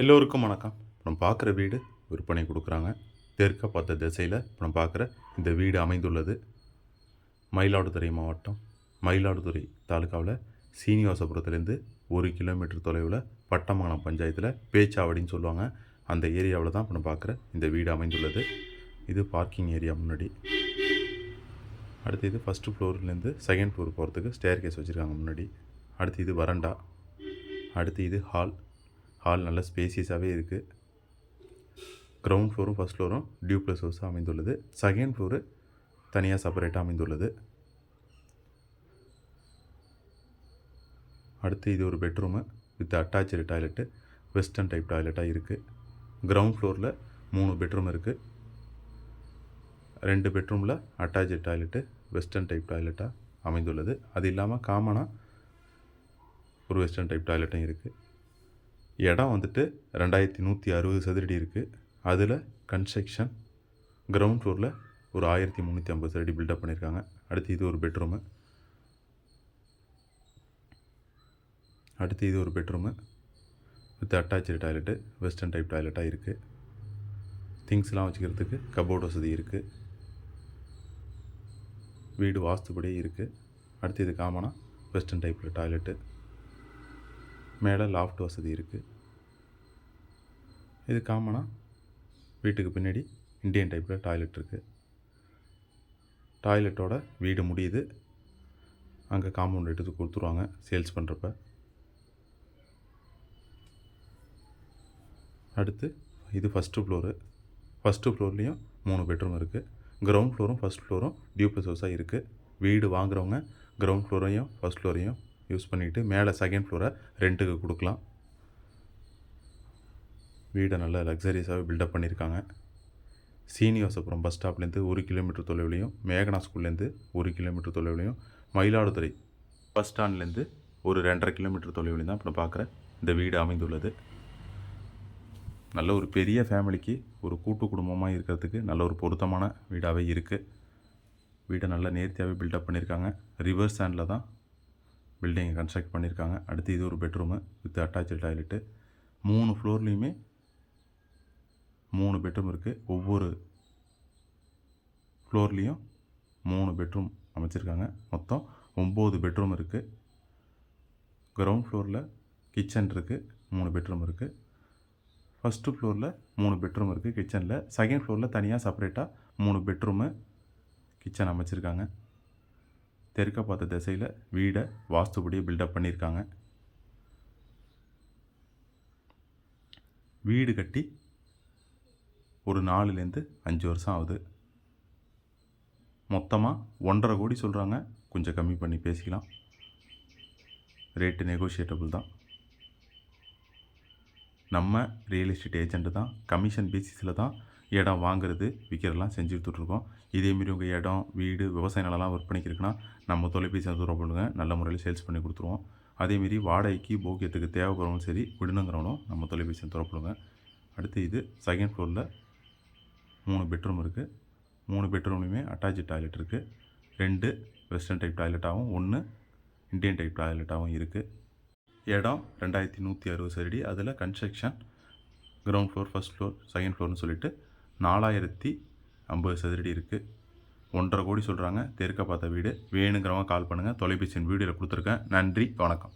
எல்லோருக்கும் வணக்கம். இப்போ நம்ம பார்க்குற வீடு விற்பனை கொடுக்குறாங்க. தெற்க பார்த்த திசையில் இப்போ நம்ம பார்க்குற இந்த வீடு அமைந்துள்ளது மயிலாடுதுறை மாவட்டம், மயிலாடுதுறை தாலுக்காவில் சீனிவாசபுரத்துலேருந்து 1 கிலோமீட்டர் தொலைவில் பட்டமங்கலம் பஞ்சாயத்தில் பேச்சாவடின்னு சொல்லுவாங்க. அந்த ஏரியாவில் தான் இப்போ நம்ம பார்க்குற இந்த வீடு அமைந்துள்ளது. இது பார்க்கிங் ஏரியா முன்னாடி. அடுத்து இது ஃபஸ்ட்டு ஃப்ளோர்லேருந்து செகண்ட் ஃப்ளோர் போகிறதுக்கு ஸ்டேர் கேஸ் வச்சுருக்காங்க முன்னாடி. அடுத்து இது வரண்டா. அடுத்து இது ஹால் நல்ல ஸ்பேசியஸாகவே இருக்குது. கிரவுண்ட் ஃப்ளோரும் ஃபஸ்ட் ஃப்ளோரும் டியூப்ளஸ் ஹவுஸாக அமைந்துள்ளது. செகண்ட் ஃப்ளோரு தனியாக செப்பரேட்டாக அமைந்துள்ளது. அடுத்து இது ஒரு bedroom with attach toilet, western type டாய்லெட்டாக இருக்குது. கிரவுண்ட் ஃப்ளோரில் 3 பெட்ரூம் இருக்குது. 2 பெட்ரூமில் அட்டாச்சு டாய்லெட்டு, வெஸ்டர்ன் டைப் டாய்லெட்டாக அமைந்துள்ளது. அது இல்லாமல் காமனாக ஒரு வெஸ்டர்ன் டைப் டாய்லெட்டும் இருக்குது. இடம் வந்துட்டு 2160 சதுரடி இருக்குது. அதில் கன்ஸ்ட்ரக்ஷன் கிரவுண்ட் ஃப்ளோரில் ஒரு 1350 சதுரடி பில்டப் பண்ணியிருக்காங்க. அடுத்து இது ஒரு பெட்ரூமு. அடுத்து இது ஒரு bedroom with attach toilet, western type டாய்லெட்டாக இருக்குது. திங்ஸ்லாம் வச்சுக்கிறதுக்கு கபோர்டு வசதி இருக்குது. வீடு வாஸ்துபடியே இருக்குது. அடுத்து இது காமனாக வெஸ்டர்ன் டைப்பில் டாய்லெட்டு, மேலே லாஃப்ட் வசதி இருக்குது. இது காமனாக வீட்டுக்கு பின்னாடி இந்தியன் டைப்பில் டாய்லெட் இருக்குது. டாய்லெட்டோட வீடு முடியுது. அங்கே காம்பவுண்ட் எடுத்து கொடுத்துருவாங்க சேல்ஸ் பண்ணுறப்ப. அடுத்து இது ஃபஸ்ட்டு ஃப்ளோரு. ஃபஸ்ட்டு ஃப்ளோர்லேயும் 3 பெட்ரூம் இருக்குது. கிரவுண்ட் ஃப்ளோரும் ஃபஸ்ட் ஃப்ளோரும் டியூப்ளஸ் ஹவுஸாக இருக்குது. வீடு வாங்குறவங்க கிரவுண்ட் ஃப்ளோரையும் ஃபஸ்ட் ஃப்ளோரையும் யூஸ் பண்ணிவிட்டு மேலே செகண்ட் ஃப்ளோரை ரெண்ட்டுக்கு கொடுக்கலாம். வீடை நல்லா லக்ஸரியஸாகவே பில்டப் பண்ணியிருக்காங்க. சீனிவாசபுரம் பஸ் ஸ்டாப்லேருந்து 1 கிலோமீட்டர் தொலைவுலையும், மேகனா ஸ்கூல்லேருந்து 1 கிலோமீட்டர் தொலைவுலையும், மயிலாடுதுறை பஸ் ஸ்டாண்ட்லேருந்து ஒரு 2.5 கிலோமீட்டர் தொலைவுலையும் தான் இப்போ பார்க்குற இந்த வீடு அமைந்துள்ளது. நல்ல ஒரு பெரிய ஃபேமிலிக்கு ஒரு கூட்டு குடும்பமாக இருக்கிறதுக்கு நல்ல ஒரு பொருத்தமான வீடாகவே இருக்குது. வீடை நல்லா நேர்த்தியாகவே பில்டப் பண்ணியிருக்காங்க. ரிவர்ஸ் ஹேண்டில் தான் பில்டிங்கை கன்ஸ்ட்ரக்ட் பண்ணியிருக்காங்க. அடுத்து இது ஒரு பெட்ரூமு வித் அட்டாச்சு டாய்லெட்டு. 3 ஃப்ளோர்லேயுமே 3 பெட்ரூம் இருக்குது. ஒவ்வொரு ஃப்ளோர்லேயும் 3 பெட்ரூம் அமைச்சிருக்காங்க. மொத்தம் 9 பெட்ரூம் இருக்குது. கிரவுண்ட் ஃப்ளோரில் கிச்சன் இருக்குது, 3 பெட்ரூம் இருக்குது. ஃபஸ்ட்டு ஃப்ளோரில் 3 பெட்ரூம் இருக்குது கிச்சனில். செகண்ட் ஃப்ளோரில் தனியாக செப்பரேட்டாக 3 பெட்ரூமு கிச்சன் அமைச்சிருக்காங்க. தெற்க பார்த்த திசையில் வீடை வாஸ்துபடியே பில்டப் பண்ணியிருக்காங்க. வீடு கட்டி ஒரு 4லேருந்து 5 வருஷம் ஆகுது. மொத்தமாக 1.5 கோடி சொல்கிறாங்க. கொஞ்சம் கம்மி பண்ணி பேசிக்கலாம். ரேட்டு நெகோஷியேட்டபிள் தான். நம்ம ரியல் எஸ்டேட் ஏஜென்ட்டு தான். கமிஷன் பேசிஸில் தான் இடம் வாங்குறது விற்கிறதெல்லாம் செஞ்சு கொடுத்துட்ருக்கோம். இதேமாரி உங்கள் இடம், வீடு, விவசாய நிலம்லாம் விற்பனைக்கு இருக்குன்னா நம்ம தொலைபேசி தொடர்பு பண்ணுங்கள். நல்ல முறையில் சேல்ஸ் பண்ணி கொடுத்துருவோம். அதேமாரி வாடகைக்கு போக்கியத்துக்கு தேவைப்படுறவங்களும் சரி, விடணுங்கிறவனும் நம்ம தொலைபேசியை தொடர்பு பண்ணுங்கள். அடுத்து இது செகண்ட் ஃப்ளோரில் 3 பெட்ரூம் இருக்குது. 3 பெட்ரூம்லையுமே அட்டாச்சு டாய்லெட் இருக்குது. 2 வெஸ்டர்ன் டைப் டாய்லெட்டாகவும் 1 இந்தியன் டைப் டாய்லெட்டாகவும் இருக்குது. இடம் 2160 சதுரடி. அதில் construction ground floor, first floor, second ஃப்ளோர்னு சொல்லிட்டு 4050 சதுரடி இருக்குது. 1.5 கோடி சொல்கிறாங்க. தெற்க பார்த்த வீடு. வேணுங்கிறவங்க கால் பண்ணுங்கள். தொலைபேசியின் வீடியோவில் கொடுத்துருக்கேன். நன்றி, வணக்கம்.